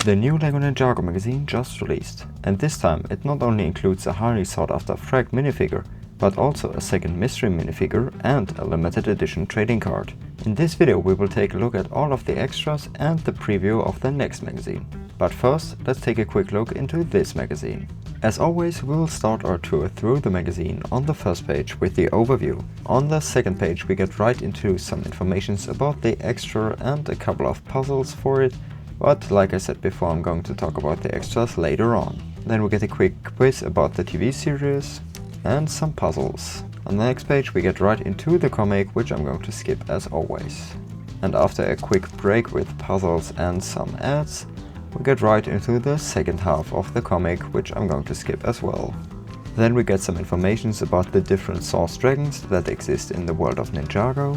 The new LEGO Ninjago magazine just released, and this time it not only includes a highly sought after Frak minifigure, but also a second mystery minifigure and a limited edition trading card. In this video we will take a look at all of the extras and the preview of the next magazine. But first, let's take a quick look into this magazine. As always, we will start our tour through the magazine on the first page with the overview. On the second page we get right into some informations about the extra and a couple of puzzles for it, but like I said before, I'm going to talk about the extras later on. Then we get a quick quiz about the TV series and some puzzles. On the next page we get right into the comic, which I'm going to skip as always. And after a quick break with puzzles and some ads, we get right into the second half of the comic, which I'm going to skip as well. Then we get some information about the different source dragons that exist in the world of Ninjago.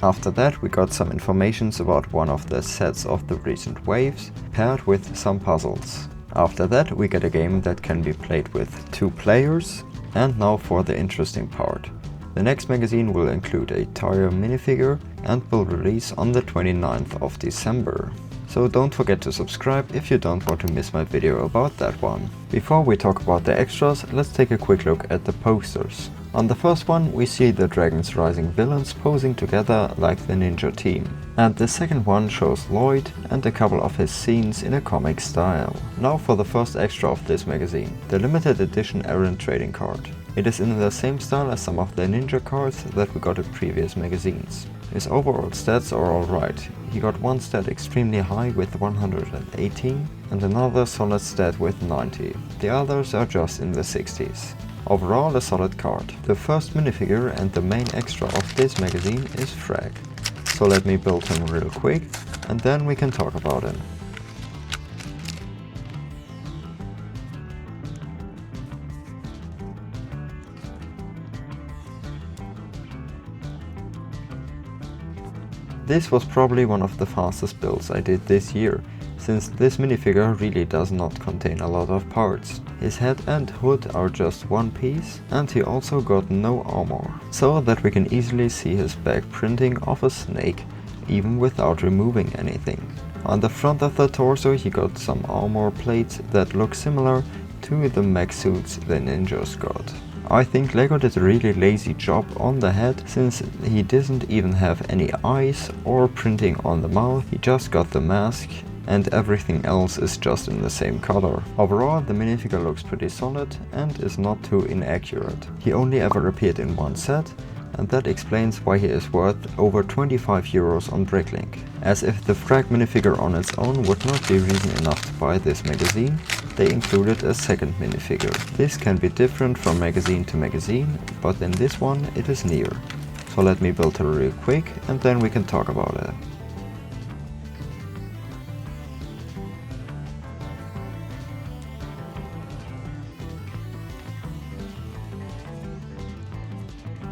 After that we got some information about one of the sets of the recent waves, paired with some puzzles. After that we get a game that can be played with 2 players. And now for the interesting part. The next magazine will include a Toyo minifigure and will release on the 29th of December. So don't forget to subscribe if you don't want to miss my video about that one. Before we talk about the extras, let's take a quick look at the posters. On the first one we see the Dragons Rising villains posing together like the ninja team. And the second one shows Lloyd and a couple of his scenes in a comic style. Now for the first extra of this magazine, the limited edition Arin trading card. It is in the same style as some of the ninja cards that we got in previous magazines. His overall stats are alright. He got one stat extremely high with 118 and another solid stat with 90. The others are just in the 60s. Overall a solid card. The first minifigure and the main extra of this magazine is Frak. So let me build him real quick and then we can talk about him. This was probably one of the fastest builds I did this year, since this minifigure really does not contain a lot of parts. His head and hood are just one piece, and he also got no armor, so that we can easily see his back printing of a snake, even without removing anything. On the front of the torso he got some armor plates that look similar to the mech suits the ninjas got. I think LEGO did a really lazy job on the head, since he doesn't even have any eyes or printing on the mouth. He just got the mask and everything else is just in the same color. Overall the minifigure looks pretty solid and is not too inaccurate. He only ever appeared in one set, and that explains why he is worth over 25 euros on BrickLink. As if the Frak minifigure on its own would not be reason enough to buy this magazine, they included a second minifigure. This can be different from magazine to magazine, but in this one it is near. So let me build her real quick and then we can talk about it.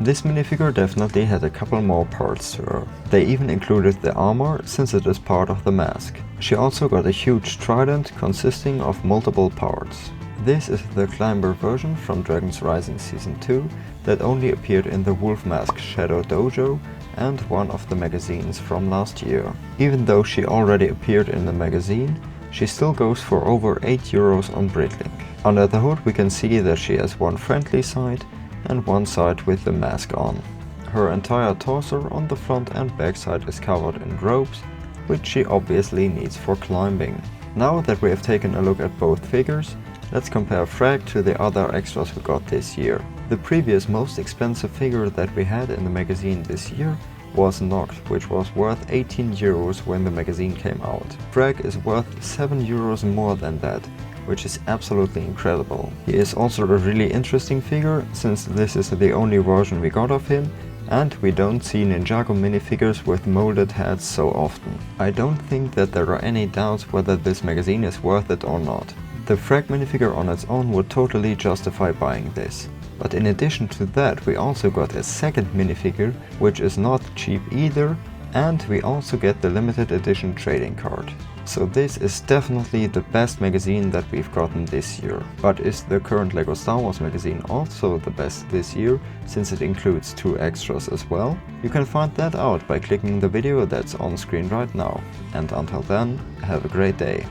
This minifigure definitely had a couple more parts to her. They even included the armor, since it is part of the mask. She also got a huge trident consisting of multiple parts. This is the climber version from Dragons Rising Season 2 that only appeared in the Wolf Mask Shadow Dojo and one of the magazines from last year. Even though she already appeared in the magazine, she still goes for over 8 euros on BrickLink. Under the hood we can see that she has one friendly side and one side with the mask on. Her entire torso on the front and back side is covered in ropes, which she obviously needs for climbing. Now that we have taken a look at both figures, let's compare Frak to the other extras we got this year. The previous most expensive figure that we had in the magazine this year was Noct, which was worth 18 euros when the magazine came out. Frak is worth 7 euros more than that, which is absolutely incredible. He is also a really interesting figure, since this is the only version we got of him, and we don't see Ninjago minifigures with molded heads so often. I don't think that there are any doubts whether this magazine is worth it or not. The Frak minifigure on its own would totally justify buying this. But in addition to that we also got a second minifigure, which is not cheap either, and we also get the limited edition trading card. So this is definitely the best magazine that we've gotten this year. But is the current LEGO Star Wars magazine also the best this year, since it includes 2 extras as well? You can find that out by clicking the video that's on screen right now. And until then, have a great day.